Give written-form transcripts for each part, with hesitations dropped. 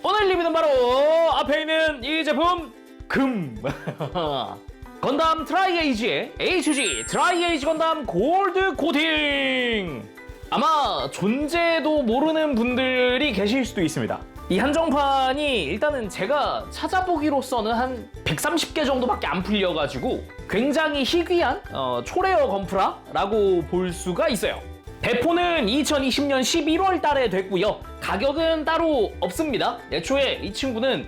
오늘 리뷰는 바로 앞에 있는 이 제품 금 건담 트라이에이지의 HG 트라이에이지 건담 골드 코팅. 아마 존재도 모르는 분들이 계실 수도 있습니다. 이 한정판이 일단은 제가 찾아보기로서는 한 130개 정도밖에 안 풀려가지고 굉장히 희귀한 초레어 건프라라고 볼 수가 있어요. 배포는 2020년 11월 달에 됐고요. 가격은 따로 없습니다. 애초에 이 친구는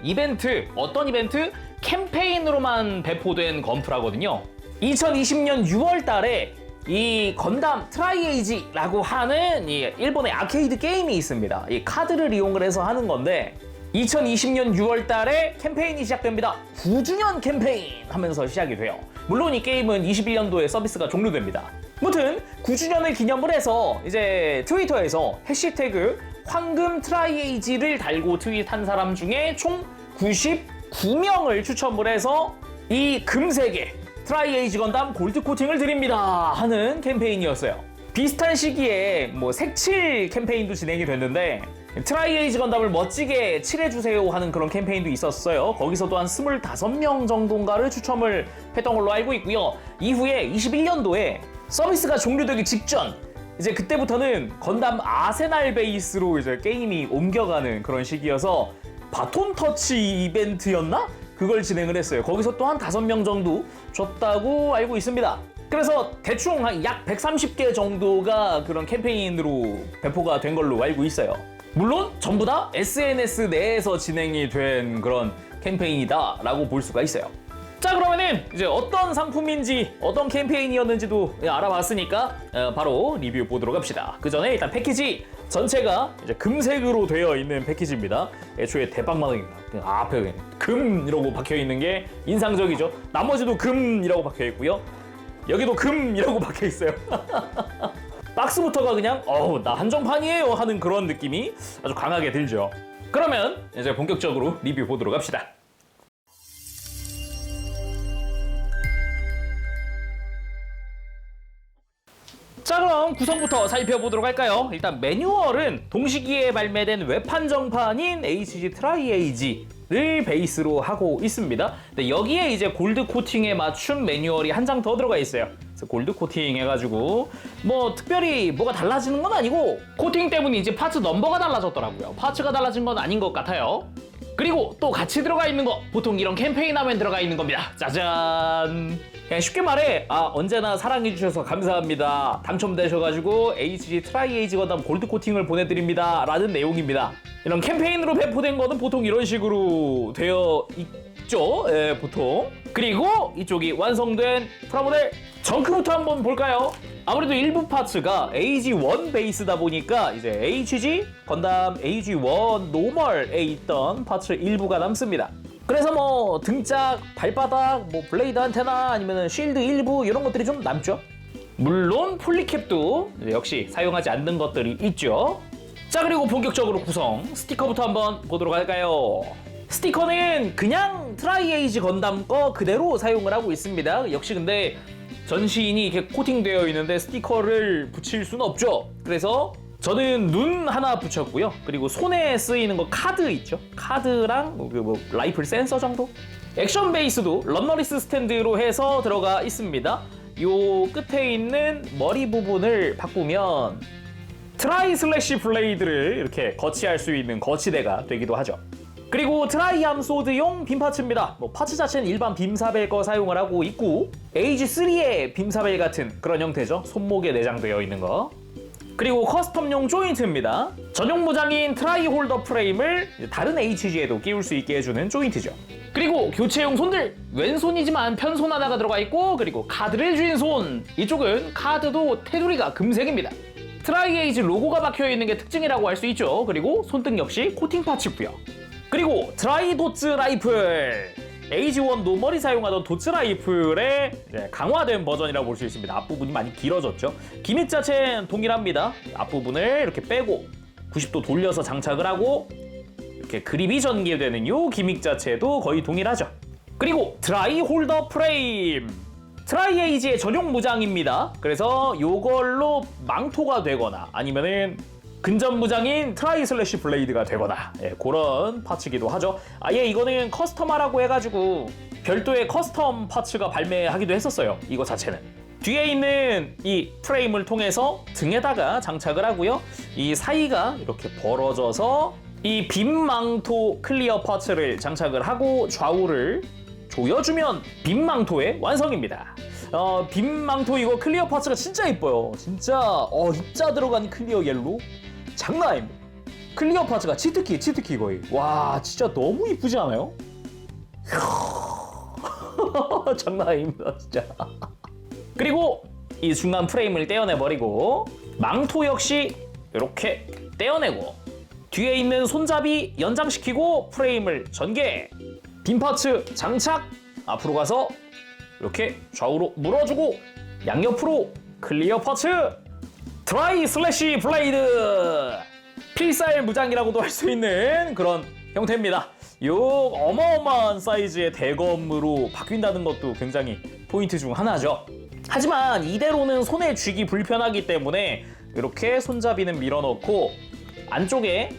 어떤 이벤트? 캠페인으로만 배포된 건프라거든요. 2020년 6월 달에 이 건담 트라이에이지라고 하는 이 일본의 아케이드 게임이 있습니다. 이 카드를 이용을 해서 하는 건데 2020년 6월 달에 캠페인이 시작됩니다. 9주년 캠페인 하면서 시작이 돼요. 물론 이 게임은 21년도에 서비스가 종료됩니다. 무튼 9주년을 기념을 해서 이제 트위터에서 해시태그 황금 트라이에이지를 달고 트윗한 사람 중에 총 99명을 추첨을 해서 이 금색의 트라이에이지 건담 골드 코팅을 드립니다 하는 캠페인이었어요. 비슷한 시기에 뭐 색칠 캠페인도 진행이 됐는데 트라이에이지 건담을 멋지게 칠해주세요 하는 그런 캠페인도 있었어요. 거기서도 한 25명 정도인가를 추첨을 했던 걸로 알고 있고요. 이후에 21년도에 서비스가 종료되기 직전 이제 그때부터는 건담 아세날 베이스로 이제 게임이 옮겨가는 그런 시기여서 바톤 터치 이벤트였나? 그걸 진행을 했어요. 거기서 또 한 5명 정도 줬다고 알고 있습니다. 그래서 대충 한 약 130개 정도가 그런 캠페인으로 배포가 된 걸로 알고 있어요. 물론 전부 다 SNS 내에서 진행이 된 그런 캠페인이다라고 볼 수가 있어요. 자, 그러면은 이제 어떤 상품인지 어떤 캠페인이었는지도 알아봤으니까 바로 리뷰 보도록 합시다. 그 전에 일단 패키지 전체가 이제 금색으로 되어 있는 패키지입니다. 애초에 대빵마당입니다. 앞에 금 이라고 박혀 있는 게 인상적이죠. 나머지도 금이라고 박혀 있고요. 여기도 금이라고 박혀 있어요. 박스부터가 그냥 나 한정판이에요 하는 그런 느낌이 아주 강하게 들죠. 그러면 이제 본격적으로 리뷰 보도록 합시다. 자, 그럼 구성부터 살펴보도록 할까요? 일단 매뉴얼은 동시기에 발매된 웹한정판인 HG 트라이에이지를 베이스로 하고 있습니다. 근데 여기에 이제 골드 코팅에 맞춘 매뉴얼이 한 장 더 들어가 있어요. 그래서 골드 코팅 해가지고 뭐 특별히 뭐가 달라지는 건 아니고 코팅 때문에 이제 파츠 넘버가 달라졌더라고요. 파츠가 달라진 건 아닌 것 같아요. 그리고 또 같이 들어가 있는 거, 보통 이런 캠페인 하면 들어가 있는 겁니다. 짜잔! 그냥 쉽게 말해, 언제나 사랑해주셔서 감사합니다. 당첨되셔가지고 HG 트라이에이지 건담 골드 코팅을 보내드립니다 라는 내용입니다. 이런 캠페인으로 배포된 거는 보통 이런 식으로 되어 있죠, 보통. 그리고 이쪽이 완성된 프라모델 정크부터 한번 볼까요? 아무래도 일부 파츠가 AG1 베이스다 보니까 이제 HG 건담 AG1 노멀에 있던 파츠 일부가 남습니다. 그래서 뭐 등짝, 발바닥, 뭐 블레이드 안테나 아니면 쉴드 일부 이런 것들이 좀 남죠. 물론 폴리캡도 역시 사용하지 않는 것들이 있죠. 자, 그리고 본격적으로 구성 스티커부터 한번 보도록 할까요? 스티커는 그냥 트라이에이지 건담 거 그대로 사용을 하고 있습니다. 역시 근데 전시인이 이렇게 코팅되어 있는데 스티커를 붙일 수는 없죠. 그래서 저는 눈 하나 붙였고요. 그리고 손에 쓰이는 거 카드 있죠. 카드랑 뭐 라이플 센서 정도? 액션 베이스도 런너리스 스탠드로 해서 들어가 있습니다. 요 끝에 있는 머리 부분을 바꾸면 트라이 슬래시 블레이드를 이렇게 거치할 수 있는 거치대가 되기도 하죠. 그리고 트라이암 소드용 빔 파츠입니다. 뭐 파츠 자체는 일반 빔사벨 거 사용을 하고 있고 AG3의 빔사벨 같은 그런 형태죠. 손목에 내장되어 있는 거. 그리고 커스텀용 조인트입니다. 전용 무장인 트라이 홀더 프레임을 다른 HG에도 끼울 수 있게 해주는 조인트죠. 그리고 교체용 손들! 왼손이지만 편손 하나가 들어가 있고, 그리고 카드를 쥔 손! 이쪽은 카드도 테두리가 금색입니다. 트라이에이지 로고가 박혀있는 게 특징이라고 할 수 있죠. 그리고 손등 역시 코팅 파츠고요. 그리고 트라이도츠 라이플! AG1 노멀이 사용하던 도츠 라이플의 강화된 버전이라고 볼 수 있습니다. 앞부분이 많이 길어졌죠. 기믹 자체는 동일합니다. 앞부분을 이렇게 빼고 90도 돌려서 장착을 하고 이렇게 그립이 전개되는 이 기믹 자체도 거의 동일하죠. 그리고 트라이 홀더 프레임! 트라이에이지의 전용 무장입니다. 그래서 이걸로 망토가 되거나 아니면은 근접 무장인 트라이 슬래시 블레이드가 되거나 그런 파츠기도 하죠. 아예 이거는 커스텀화라고 해가지고 별도의 커스텀 파츠가 발매하기도 했었어요. 이거 자체는. 뒤에 있는 이 프레임을 통해서 등에다가 장착을 하고요. 이 사이가 이렇게 벌어져서 이 빔망토 클리어 파츠를 장착을 하고 좌우를 조여주면 빔망토의 완성입니다. 빔망토 이거 클리어 파츠가 진짜 이뻐요. 진짜 입자 들어간 클리어 옐로 장난 아닙니다. 클리어 파츠가 치트키 거의. 와 진짜 너무 이쁘지 않아요? 장난 아닙니다 진짜. 그리고 이 중간 프레임을 떼어내버리고 망토 역시 이렇게 떼어내고 뒤에 있는 손잡이 연장시키고 프레임을 전개. 빔 파츠 장착. 앞으로 가서 이렇게 좌우로 물어주고 양옆으로 클리어 파츠. 트라이 슬래시 블레이드. 필살 무장이라고도 할 수 있는 그런 형태입니다. 요 어마어마한 사이즈의 대검으로 바뀐다는 것도 굉장히 포인트 중 하나죠. 하지만 이대로는 손에 쥐기 불편하기 때문에 이렇게 손잡이는 밀어넣고 안쪽에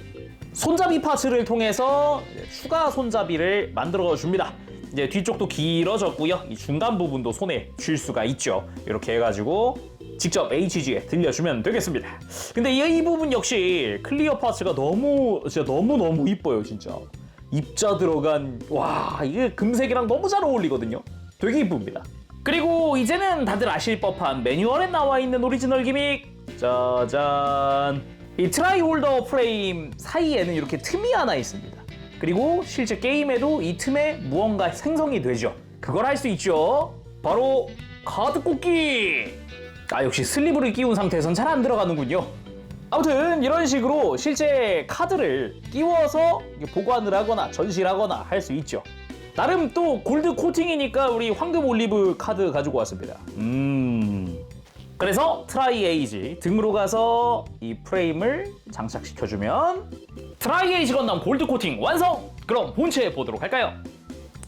손잡이 파츠를 통해서 추가 손잡이를 만들어 줍니다. 이제 뒤쪽도 길어졌고요. 이 중간 부분도 손에 쥘 수가 있죠. 이렇게 해가지고 직접 HG에 들려주면 되겠습니다. 근데 이 부분 역시 클리어 파츠가 진짜 너무 이뻐요, 진짜. 입자 들어간, 와, 이게 금색이랑 너무 잘 어울리거든요. 되게 이쁩니다. 그리고 이제는 다들 아실 법한 매뉴얼에 나와 있는 오리지널 기믹. 짜잔. 이 트라이 홀더 프레임 사이에는 이렇게 틈이 하나 있습니다. 그리고 실제 게임에도 이 틈에 무언가 생성이 되죠. 그걸 할 수 있죠. 바로 카드 꽂기. 역시 슬리브를 끼운 상태에선 잘 안 들어가는군요. 아무튼 이런 식으로 실제 카드를 끼워서 보관을 하거나 전시를 하거나 할 수 있죠. 나름 또 골드 코팅이니까 우리 황금 올리브 카드 가지고 왔습니다. 그래서 트라이 에이지 등으로 가서 이 프레임을 장착시켜주면 트라이 에이지 건담 골드 코팅 완성! 그럼 본체 보도록 할까요?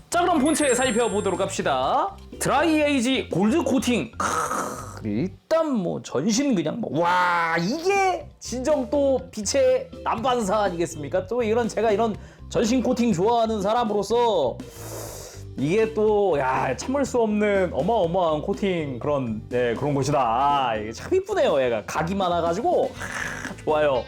자 그럼 본체 살펴보도록 합시다. 트라이 에이지 골드 코팅. 일단 뭐 전신 그냥 와 이게 진정 또 빛의 남반사 아니겠습니까? 또 제가 이런 전신 코팅 좋아하는 사람으로서 이게 또 참을 수 없는 어마어마한 코팅 그런 것이다. 이게 참 이쁘네요. 얘가 각이 많아가지고 좋아요.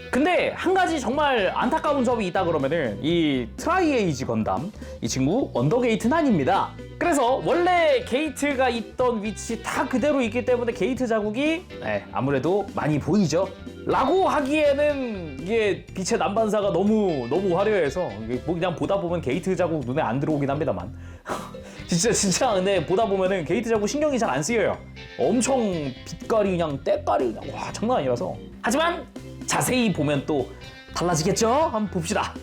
근데 한 가지 정말 안타까운 점이 있다 그러면은 이 트라이 에이지 건담 이 친구 언더게이트는 아닙니다. 그래서 원래 게이트가 있던 위치 다 그대로 있기 때문에 게이트 자국이 아무래도 많이 보이죠. 라고 하기에는 이게 빛의 남반사가 너무 화려해서 뭐 그냥 보다 보면 게이트 자국 눈에 안 들어오긴 합니다만 진짜 근데 보다 보면은 게이트 자국 신경이 잘 안 쓰여요. 엄청 빛깔이 그냥 때깔이 그냥 와 장난 아니라서. 하지만 자세히 보면 또 달라지겠죠? 한번 봅시다.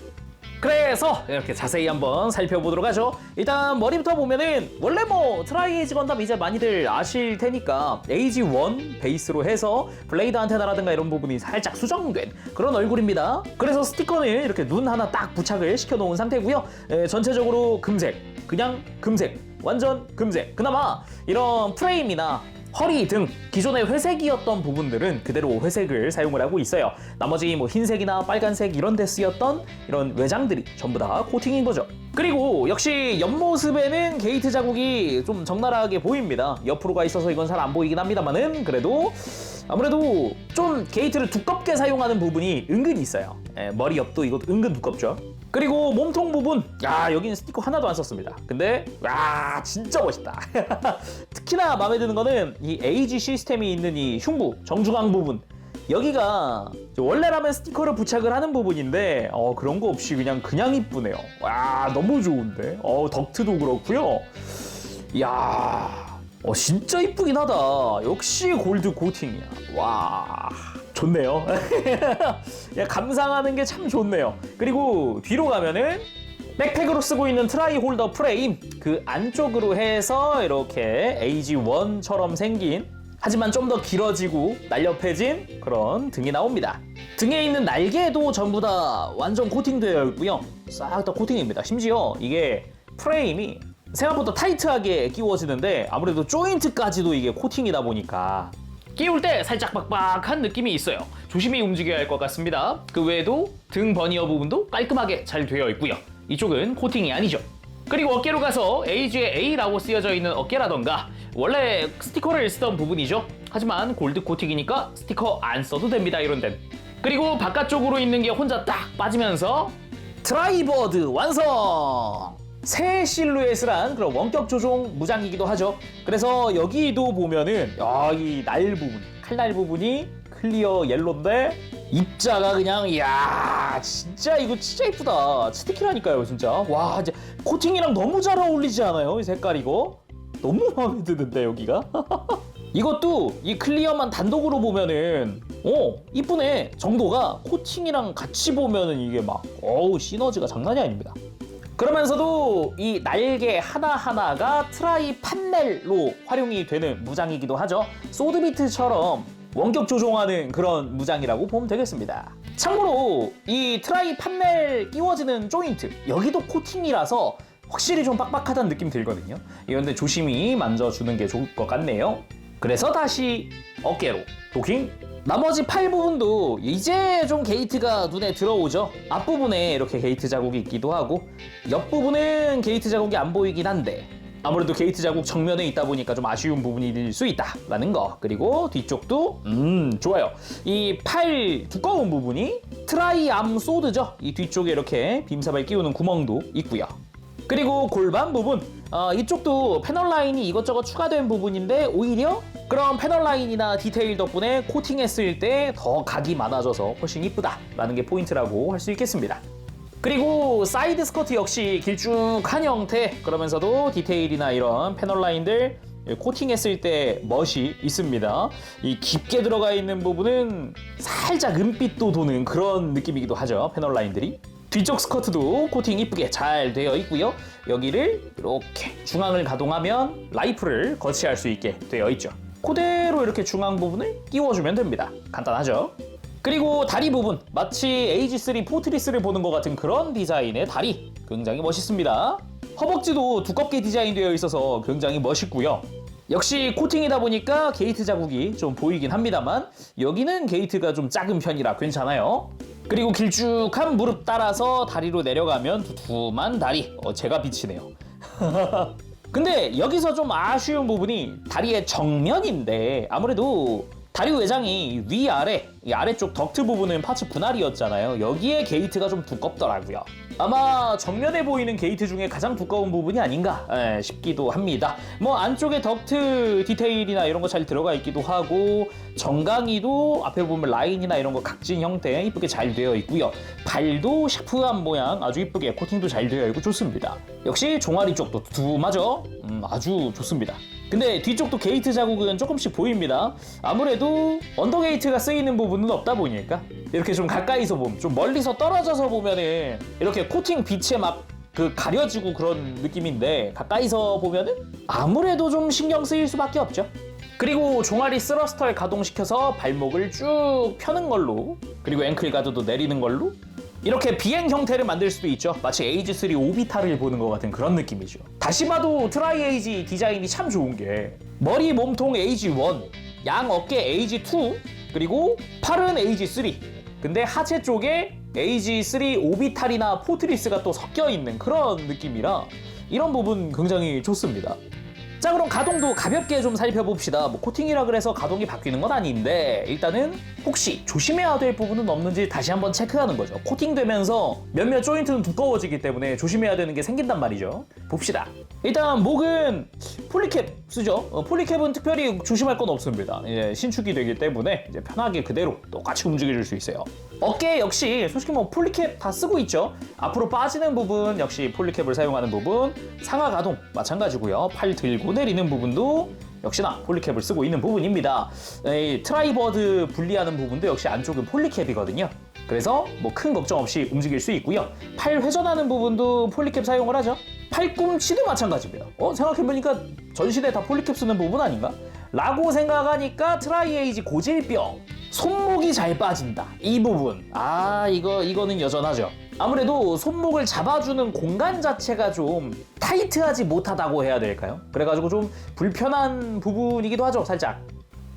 그래서 이렇게 자세히 한번 살펴보도록 하죠. 일단 머리부터 보면은 원래 뭐 트라이 에이지 건담 이제 많이들 아실 테니까 에이지 1 베이스로 해서 블레이드 안테나라든가 이런 부분이 살짝 수정된 그런 얼굴입니다. 그래서 스티커는 이렇게 눈 하나 딱 부착을 시켜놓은 상태고요. 전체적으로 금색, 그냥 금색, 완전 금색. 그나마 이런 프레임이나 허리 등 기존의 회색이었던 부분들은 그대로 회색을 사용을 하고 있어요. 나머지 뭐 흰색이나 빨간색 이런 데 쓰였던 이런 외장들이 전부 다 코팅인 거죠. 그리고 역시 옆모습에는 게이트 자국이 좀 적나라하게 보입니다. 옆으로 가 있어서 이건 잘 안 보이긴 합니다만은 그래도 아무래도 좀 게이트를 두껍게 사용하는 부분이 은근히 있어요. 머리 옆도 이것도 은근 두껍죠. 그리고 몸통 부분, 여기는 스티커 하나도 안 썼습니다. 근데 진짜 멋있다. 특히나 마음에 드는 거는 이 에이지 시스템이 있는 이 흉부, 정중앙 부분. 여기가 원래라면 스티커를 부착을 하는 부분인데 그런 거 없이 그냥 이쁘네요. 너무 좋은데. 덕트도 그렇고요. 이야, 진짜 이쁘긴 하다. 역시 골드 코팅이야. 와. 좋네요. 감상하는 게 참 좋네요. 그리고 뒤로 가면은 백팩으로 쓰고 있는 트라이 홀더 프레임 그 안쪽으로 해서 이렇게 AG1처럼 생긴 하지만 좀 더 길어지고 날렵해진 그런 등이 나옵니다. 등에 있는 날개도 전부 다 완전 코팅되어 있고요. 싹 다 코팅입니다. 심지어 이게 프레임이 생각보다 타이트하게 끼워지는데 아무래도 조인트까지도 이게 코팅이다 보니까 끼울 때 살짝 빡빡한 느낌이 있어요. 조심히 움직여야 할 것 같습니다. 그 외에도 등 버니어 부분도 깔끔하게 잘 되어 있고요. 이쪽은 코팅이 아니죠. 그리고 어깨로 가서 에이지의 A라고 쓰여져 있는 어깨라던가 원래 스티커를 쓰던 부분이죠. 하지만 골드 코팅이니까 스티커 안 써도 됩니다, 이런 데는. 그리고 바깥쪽으로 있는 게 혼자 딱 빠지면서 트라이버드 완성! 새 실루엣을 한 그런 원격 조종 무장이기도 하죠. 그래서 여기도 보면은 이 날 부분, 칼날 부분이 클리어 옐로인데 입자가 그냥 이야 진짜 이거 진짜 이쁘다. 치트키라니까요 진짜. 와 이제 코팅이랑 너무 잘 어울리지 않아요? 이 색깔 이거? 너무 마음에 드는데 여기가? 이것도 이 클리어만 단독으로 보면은 이쁘네. 정도가 코팅이랑 같이 보면은 이게 막 시너지가 장난이 아닙니다. 그러면서도 이 날개 하나하나가 트라이 판넬로 활용이 되는 무장이기도 하죠. 소드비트처럼 원격 조종하는 그런 무장이라고 보면 되겠습니다. 참고로 이 트라이 판넬 끼워지는 조인트 여기도 코팅이라서 확실히 좀 빡빡하다는 느낌 들거든요. 이런데 조심히 만져주는 게 좋을 것 같네요. 그래서 다시 어깨로 도킹. 나머지 팔 부분도 이제 좀 게이트가 눈에 들어오죠. 앞부분에 이렇게 게이트 자국이 있기도 하고 옆부분은 게이트 자국이 안 보이긴 한데 아무래도 게이트 자국 정면에 있다 보니까 좀 아쉬운 부분이 될 수 있다라는 거. 그리고 뒤쪽도 좋아요. 이 팔 두꺼운 부분이 트라이암 소드죠. 이 뒤쪽에 이렇게 빔사발 끼우는 구멍도 있고요. 그리고 골반 부분 이쪽도 패널 라인이 이것저것 추가된 부분인데 오히려 그런 패널 라인이나 디테일 덕분에 코팅했을 때 더 각이 많아져서 훨씬 이쁘다라는 게 포인트라고 할 수 있겠습니다. 그리고 사이드 스커트 역시 길쭉한 형태, 그러면서도 디테일이나 이런 패널 라인들 코팅했을 때 멋이 있습니다. 이 깊게 들어가 있는 부분은 살짝 은빛도 도는 그런 느낌이기도 하죠. 패널 라인들이. 뒤쪽 스커트도 코팅 이쁘게 잘 되어 있고요. 여기를 이렇게 중앙을 가동하면 라이프를 거치할 수 있게 되어 있죠. 그대로 이렇게 중앙 부분을 끼워주면 됩니다. 간단하죠? 그리고 다리 부분, 마치 AG3 포트리스를 보는 것 같은 그런 디자인의 다리 굉장히 멋있습니다. 허벅지도 두껍게 디자인되어 있어서 굉장히 멋있고요. 역시 코팅이다 보니까 게이트 자국이 좀 보이긴 합니다만 여기는 게이트가 좀 작은 편이라 괜찮아요. 그리고 길쭉한 무릎 따라서 다리로 내려가면 두툼한 다리. 제가 비치네요. 근데 여기서 좀 아쉬운 부분이 다리의 정면인데 아무래도 다리 외장이 위아래, 이 아래쪽 덕트 부분은 파츠 분할이었잖아요. 여기에 게이트가 좀 두껍더라고요. 아마 정면에 보이는 게이트 중에 가장 두꺼운 부분이 아닌가 싶기도 합니다. 뭐 안쪽에 덕트 디테일이나 이런 거 잘 들어가 있기도 하고 정강이도 앞에 보면 라인이나 이런 거 각진 형태 이쁘게 잘 되어 있고요. 발도 샤프한 모양 아주 이쁘게 코팅도 잘 되어 있고 좋습니다. 역시 종아리 쪽도 두툼하죠? 아주 좋습니다. 근데 뒤쪽도 게이트 자국은 조금씩 보입니다. 아무래도 언더 게이트가 쓰이는 부분은 없다 보니까 이렇게 좀 가까이서 보면, 좀 멀리서 떨어져서 보면은 이렇게 코팅 빛에 막 가려지고 그런 느낌인데 가까이서 보면은 아무래도 좀 신경 쓰일 수밖에 없죠. 그리고 종아리 스러스터를 가동시켜서 발목을 쭉 펴는 걸로, 그리고 앵클 가드도 내리는 걸로 이렇게 비행 형태를 만들 수도 있죠. 마치 AG3 오비탈을 보는 것 같은 그런 느낌이죠. 다시 봐도 트라이 에이지 디자인이 참 좋은 게 머리 몸통 AG1, 양 어깨 AG2, 그리고 팔은 AG3. 근데 하체 쪽에 AG3 오비탈이나 포트리스가 또 섞여 있는 그런 느낌이라 이런 부분 굉장히 좋습니다. 자, 그럼 가동도 가볍게 좀 살펴봅시다. 뭐 코팅이라 그래서 가동이 바뀌는 건 아닌데 일단은 혹시 조심해야 될 부분은 없는지 다시 한번 체크하는 거죠. 코팅되면서 몇몇 조인트는 두꺼워지기 때문에 조심해야 되는 게 생긴단 말이죠. 봅시다. 일단 목은 폴리캡 쓰죠. 폴리캡은 특별히 조심할 건 없습니다. 이제 신축이 되기 때문에 이제 편하게 그대로 똑같이 움직여줄 수 있어요. 어깨 역시 솔직히 뭐 폴리캡 다 쓰고 있죠. 앞으로 빠지는 부분 역시 폴리캡을 사용하는 부분, 상하 가동 마찬가지고요. 팔 들고 내리는 부분도 역시나 폴리캡을 쓰고 있는 부분입니다. 트라이버드 분리하는 부분도 역시 안쪽은 폴리캡이거든요. 그래서 뭐 큰 걱정 없이 움직일 수 있고요. 팔 회전하는 부분도 폴리캡 사용을 하죠. 팔꿈치도 마찬가지입니다. 생각해보니까 전신에 다 폴리캡 쓰는 부분 아닌가? 라고 생각하니까 트라이에이지 고질병, 손목이 잘 빠진다. 이 부분, 이거는 여전하죠. 아무래도 손목을 잡아주는 공간 자체가 좀 타이트하지 못하다고 해야 될까요? 그래가지고 좀 불편한 부분이기도 하죠, 살짝.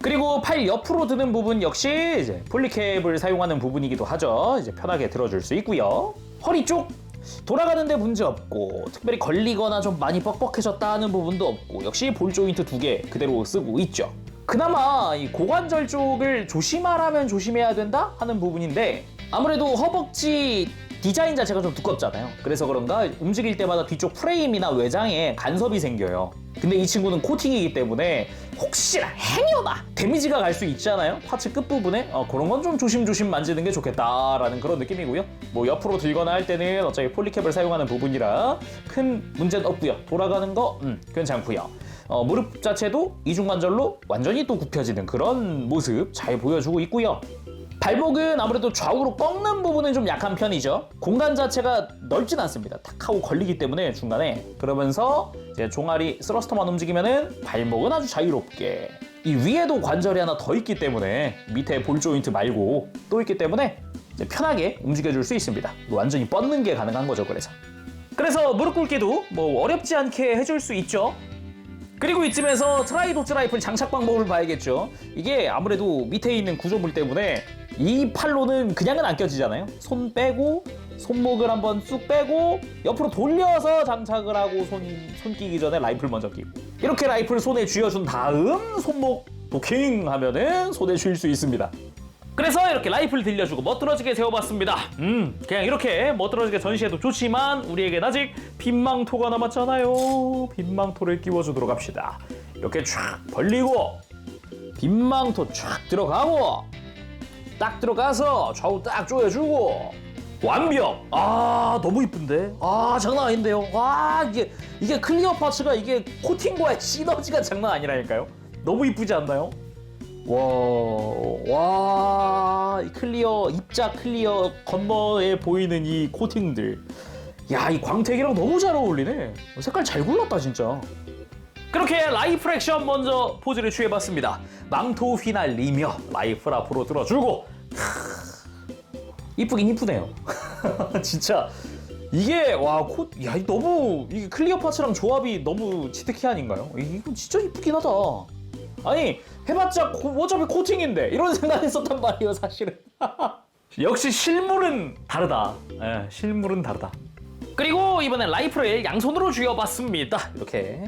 그리고 팔 옆으로 드는 부분 역시 이제 폴리캡을 사용하는 부분이기도 하죠. 이제 편하게 들어줄 수 있고요. 허리 쪽 돌아가는데 문제 없고 특별히 걸리거나 좀 많이 뻑뻑해졌다 하는 부분도 없고 역시 볼 조인트 2개 그대로 쓰고 있죠. 그나마 이 고관절 쪽을 조심하라면 조심해야 된다 하는 부분인데 아무래도 허벅지 디자인 자체가 좀 두껍잖아요. 그래서 그런가 움직일 때마다 뒤쪽 프레임이나 외장에 간섭이 생겨요. 근데 이 친구는 코팅이기 때문에 혹시나 행여나 데미지가 갈 수 있잖아요. 파츠 끝부분에 그런 건 좀 조심조심 만지는 게 좋겠다라는 그런 느낌이고요. 뭐 옆으로 들거나 할 때는 어차피 폴리캡을 사용하는 부분이라 큰 문제는 없고요. 돌아가는 거 괜찮고요. 무릎 자체도 이중관절로 완전히 또 굽혀지는 그런 모습 잘 보여주고 있고요. 발목은 아무래도 좌우로 꺾는 부분은 좀 약한 편이죠. 공간 자체가 넓진 않습니다. 탁 하고 걸리기 때문에 중간에 그러면서 이제 종아리 스러스터만 움직이면은 발목은 아주 자유롭게 이 위에도 관절이 하나 더 있기 때문에 밑에 볼 조인트 말고 또 있기 때문에 이제 편하게 움직여줄 수 있습니다. 완전히 뻗는 게 가능한 거죠. 그래서 무릎 꿇기도 뭐 어렵지 않게 해줄 수 있죠. 그리고 이쯤에서 트라이도트 라이플 장착 방법을 봐야겠죠. 이게 아무래도 밑에 있는 구조물 때문에 이 팔로는 그냥은 안 껴지잖아요. 손 빼고 손목을 한번 쑥 빼고 옆으로 돌려서 장착을 하고 손 끼기 전에 라이플 먼저 끼고 이렇게 라이플 손에 쥐어준 다음 손목 도킹 하면은 손에 쥘 수 있습니다. 그래서 이렇게 라이플 들려주고 멋들어지게 세워봤습니다. 그냥 이렇게 멋들어지게 전시해도 좋지만 우리에겐 아직 빈망토가 남았잖아요. 빈망토를 끼워주도록 합시다. 이렇게 쫙 벌리고 빈망토 쫙 들어가고 딱 들어가서 좌우 딱 조여주고 완벽! 너무 이쁜데? 장난 아닌데요? 이게 클리어 파츠가 이게 코팅과의 시너지가 장난 아니라니까요? 너무 이쁘지 않나요? 이 클리어, 입자 클리어 건너에 보이는 이 코팅들. 야, 이 광택이랑 너무 잘 어울리네. 색깔 잘 골랐다, 진짜. 그렇게 라이플 액션 먼저 포즈를 취해봤습니다. 망토 휘날리며 라이플 앞으로 들어주고. 이쁘긴 이쁘네요. 진짜. 이게, 너무, 이게 클리어 파츠랑 조합이 너무 치트키 아닌가요? 이건 진짜 이쁘긴 하다. 아니, 해봤자 어차피 코팅인데 이런 생각했었단 말이에요, 사실은. 역시 실물은 다르다. 실물은 다르다. 그리고 이번엔 라이플을 양손으로 쥐어봤습니다. 이렇게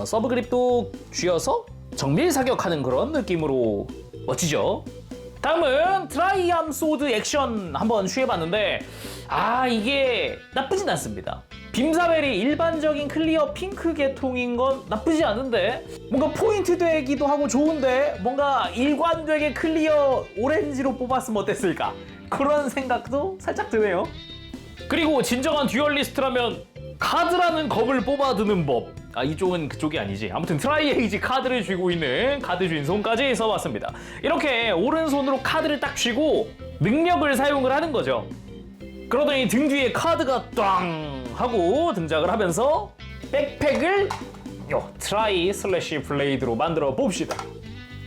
서브 그립도 쥐어서 정밀 사격하는 그런 느낌으로 멋지죠. 다음은 트라이암 소드 액션 한번 취해봤는데 이게 나쁘진 않습니다. 빔사벨이 일반적인 클리어 핑크 계통인 건 나쁘지 않은데 뭔가 포인트 되기도 하고 좋은데 뭔가 일관되게 클리어 오렌지로 뽑았으면 어땠을까 그런 생각도 살짝 드네요. 그리고 진정한 듀얼리스트라면 카드라는 검을 뽑아두는 법. 이쪽은 그쪽이 아니지. 아무튼 트라이에이지 카드를 쥐고 있는 카드 주인 손까지 써봤습니다. 이렇게 오른손으로 카드를 딱 쥐고 능력을 사용을 하는 거죠. 그러더니 등 뒤에 카드가 땅 하고 등장을 하면서 백팩을 트라이 슬래시 블레이드로 만들어 봅시다.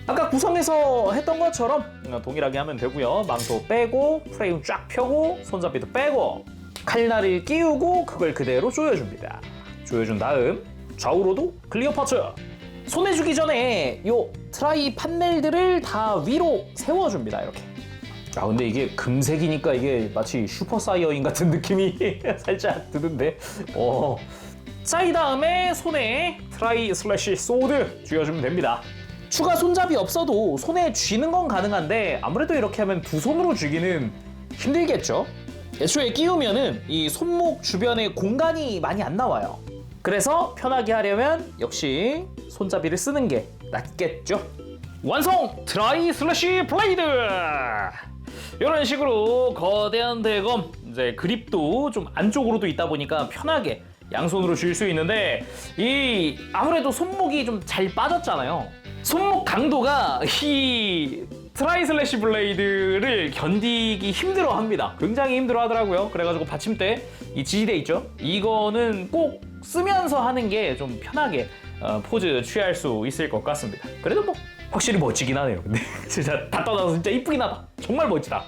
아까 구성에서 했던 것처럼 동일하게 하면 되고요. 망토 빼고 프레임 쫙 펴고 손잡이도 빼고 칼날을 끼우고 그걸 그대로 조여줍니다. 조여준 다음 좌우로도 클리어 파츠. 손에 주기 전에 요 트라이 판넬들을 다 위로 세워줍니다. 이렇게. 근데 이게 금색이니까 이게 마치 슈퍼 사이어인 같은 느낌이 살짝 드는데. 자, 이 다음에 손에 트라이 슬래시 소드 쥐어주면 됩니다. 추가 손잡이 없어도 손에 쥐는 건 가능한데 아무래도 이렇게 하면 두 손으로 쥐기는 힘들겠죠. 애초에 끼우면은 이 손목 주변에 공간이 많이 안 나와요. 그래서 편하게 하려면 역시 손잡이를 쓰는 게 낫겠죠. 완성! 트라이 슬래시 블레이드! 이런 식으로 거대한 대검, 이제 그립도 좀 안쪽으로도 있다 보니까 편하게 양손으로 쥘 수 있는데 이 아무래도 손목이 좀 잘 빠졌잖아요. 손목 강도가 이 트라이 슬래시 블레이드를 견디기 힘들어 합니다. 굉장히 힘들어 하더라고요. 그래가지고 받침대, 이 지지대 있죠? 이거는 꼭 쓰면서 하는 게 좀 편하게 포즈 취할 수 있을 것 같습니다. 그래도 뭐 확실히 멋지긴 하네요. 근데 진짜 다 떠나서 진짜 이쁘긴 하다. 정말 멋지다.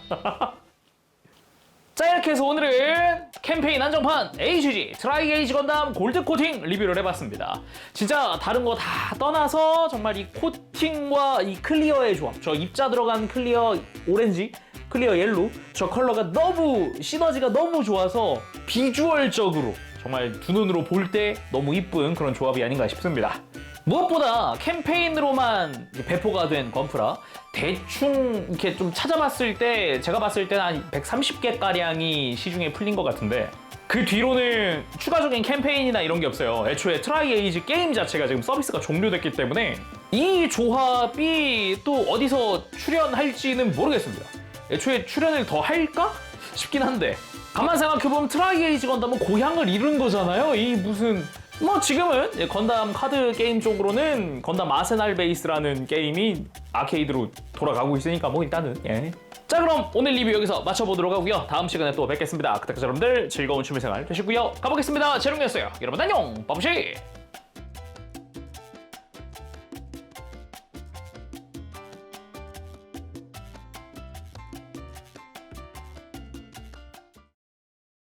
자, 이렇게 해서 오늘은 캠페인 한정판 HG 트라이에이지 건담 골드 코팅 리뷰를 해봤습니다. 진짜 다른 거 다 떠나서 정말 이 코팅과 이 클리어의 조합, 저 입자 들어간 클리어 오렌지, 클리어 옐로우, 저 컬러가 너무 시너지가 너무 좋아서 비주얼적으로 정말 두 눈으로 볼 때 너무 이쁜 그런 조합이 아닌가 싶습니다. 무엇보다 캠페인으로만 배포가 된 건프라 대충 이렇게 좀 찾아봤을 때 제가 봤을 때는 한 130개 가량이 시중에 풀린 것 같은데 그 뒤로는 추가적인 캠페인이나 이런 게 없어요. 애초에 트라이에이지 게임 자체가 지금 서비스가 종료됐기 때문에 이 조합이 또 어디서 출연할지는 모르겠습니다. 애초에 출연을 더 할까 싶긴 한데 가만 생각해보면 트라이에이지 건담은 고향을 잃은 거잖아요. 이 무슨 뭐 지금은 건담 카드 게임 쪽으로는 건담 아세날 베이스라는 게임이 아케이드로 돌아가고 있으니까 뭐 일단은 예. 자, 그럼 오늘 리뷰 여기서 마쳐보도록 하고요. 다음 시간에 또 뵙겠습니다. 그때까지 여러분들 즐거운 취미생활 되시고요. 가보겠습니다. 재롱이었어요. 여러분 안녕. 빠부시.